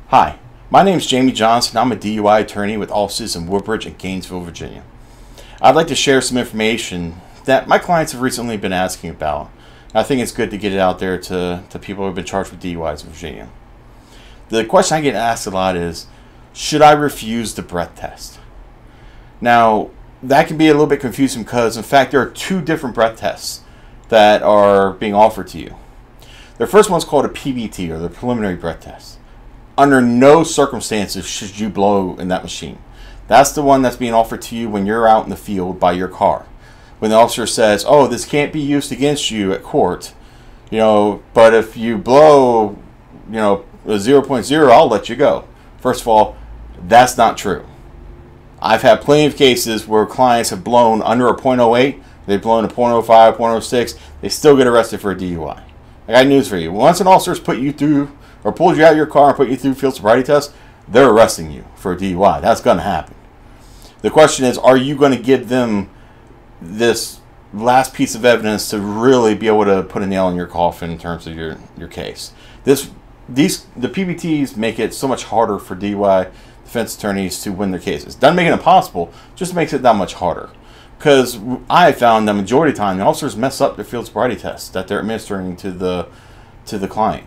Hi, my name is Jamie Johnson. I'm a DUI attorney with offices in Woodbridge and Gainesville, Virginia. I'd like to share some information that my clients have recently been asking about. I think it's good to get it out there to people who have been charged with DUIs in Virginia. The question I get asked a lot is, should I refuse the breath test? Now, that can be a little bit confusing because, in fact, there are two different breath tests that are being offered to you. The first one's called a PBT, or the preliminary breath test. Under no circumstances should you blow in that machine. That's the one that's being offered to you when you're out in the field by your car. When the officer says, oh, this can't be used against you at court, but if you blow, a 0.0, I'll let you go. First of all, that's not true. I've had plenty of cases where clients have blown under a .08, they've blown a .05, .06, they still get arrested for a DUI. I got news for you. Once an officer's put you through or pulled you out of your car and put you through field sobriety test, they're arresting you for a DUI. That's going to happen. The question is, are you going to give them this last piece of evidence to really be able to put a nail in your coffin in terms of your case? The PBTs make it so much harder for DUI defense attorneys to win their cases. Doesn't make it impossible, just makes it that much harder. Because I found the majority of the time the officers mess up their field sobriety tests that they're administering to the client.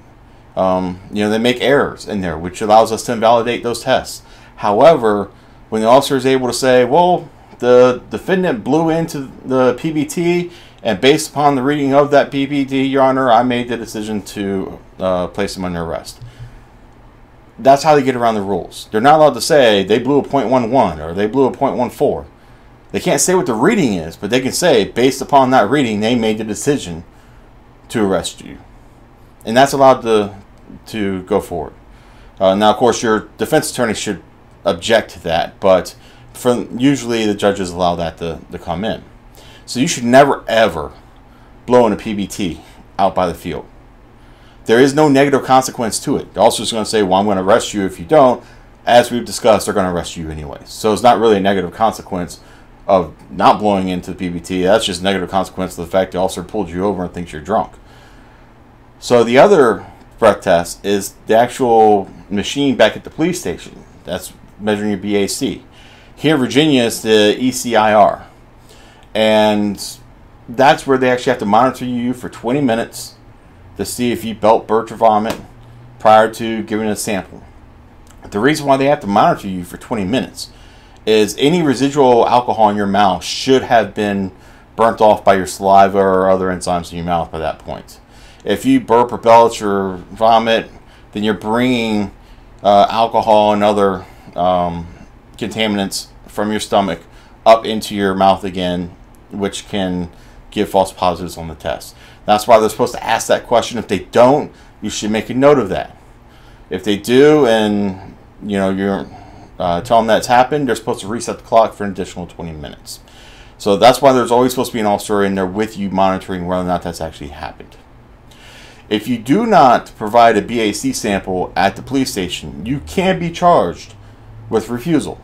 They make errors in there, which allows us to invalidate those tests. However, when the officer is able to say, well, the defendant blew into the PBT, and based upon the reading of that PBT, Your Honor, I made the decision to place him under arrest. That's how they get around the rules. They're not allowed to say they blew a .11 or they blew a .14. They can't say what the reading is, but they can say, based upon that reading, they made the decision to arrest you. And that's allowed to go forward. Now, of course, your defense attorney should object to that, but usually the judges allow that to come in. So you should never, ever blow in a PBT out by the field. There is no negative consequence to it. The officer's going to say, well, I'm going to arrest you if you don't. As we've discussed, they're going to arrest you anyway. So it's not really a negative consequence of not blowing into the PBT. That's just a negative consequence of the fact the officer pulled you over and thinks you're drunk. So the other breath test is the actual machine back at the police station. That's measuring your BAC. Here in Virginia, it's the ECIR. And that's where they actually have to monitor you for 20 minutes to see if you belch, burp, or vomit prior to giving a sample. The reason why they have to monitor you for 20 minutes is any residual alcohol in your mouth should have been burnt off by your saliva or other enzymes in your mouth by that point. If you burp or belch or vomit, then you're bringing alcohol and other contaminants from your stomach up into your mouth again, which can give false positives on the test. That's why they're supposed to ask that question. If they don't, you should make a note of that. If they do, and you're tell them that's happened, they're supposed to reset the clock for an additional 20 minutes. So that's why there's always supposed to be an officer in there with you monitoring whether or not that's actually happened. If you do not provide a BAC sample at the police station, you can be charged with refusal.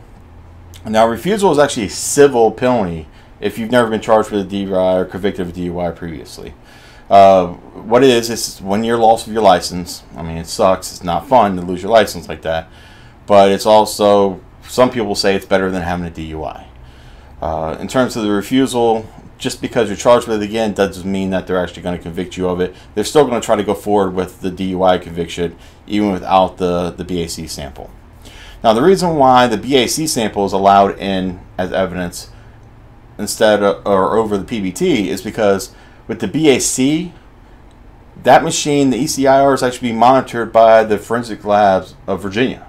Now, refusal is actually a civil penalty if you've never been charged with a DUI or convicted of a DUI previously. What it is, it's 1 year loss of your license. I mean, it sucks. It's not fun to lose your license like that. But it's also, some people say it's better than having a DUI. In terms of the refusal, just because you're charged with it again doesn't mean that they're actually going to convict you of it. They're still going to try to go forward with the DUI conviction even without the BAC sample. Now, the reason why the BAC sample is allowed in as evidence instead of, or over the PBT is because with the BAC, that machine, the ECIR, is actually being monitored by the forensic labs of Virginia.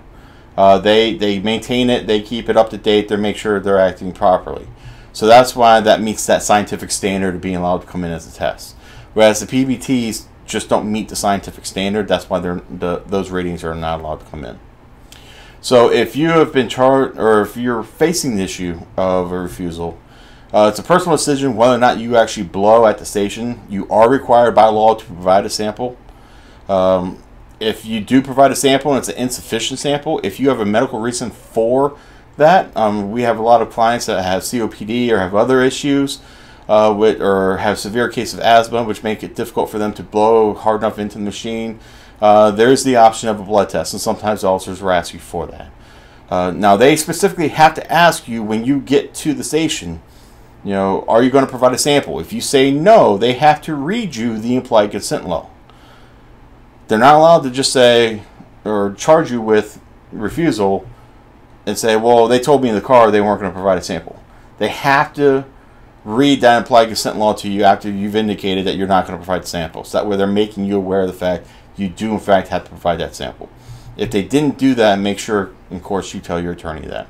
They maintain it, they keep it up to date, they make sure they're acting properly. So that's why that meets that scientific standard of being allowed to come in as a test. Whereas the PBTs just don't meet the scientific standard, that's why those ratings are not allowed to come in. So if you have been charged, or if you're facing the issue of a refusal, it's a personal decision whether or not you actually blow at the station. You are required by law to provide a sample. If you do provide a sample and it's an insufficient sample, if you have a medical reason for that, we have a lot of clients that have COPD or have other issues or have severe case of asthma, which make it difficult for them to blow hard enough into the machine. there's the option of a blood test, and sometimes officers will ask you for that. Now, they specifically have to ask you when you get to the station, you know, are you going to provide a sample? If you say no, they have to read you the implied consent law. They're not allowed to just say or charge you with refusal and say, well, they told me in the car they weren't going to provide a sample. They have to read that implied consent law to you after you've indicated that you're not going to provide the sample. So that way they're making you aware of the fact you do in fact have to provide that sample. If they didn't do that, make sure, of course, you tell your attorney that.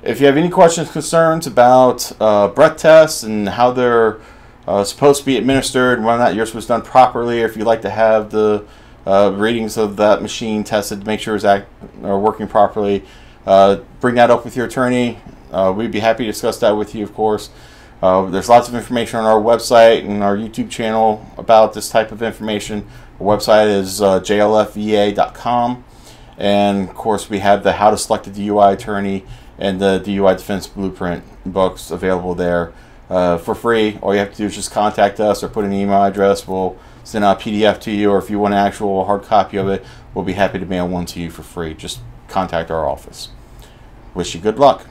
If you have any questions, concerns about breath tests and how they're supposed to be administered, whether or not yours was done properly, or if you'd like to have the readings of that machine tested to make sure it's working properly, bring that up with your attorney. We'd be happy to discuss that with you, of course. There's lots of information on our website and our YouTube channel about this type of information. Our website is jlfva.com. And, of course, we have the How to Select a DUI Attorney and the DUI Defense Blueprint books available there for free. All you have to do is just contact us or put an email address. We'll send out a PDF to you, or if you want an actual hard copy of it, we'll be happy to mail one to you for free. Just contact our office. Wish you good luck.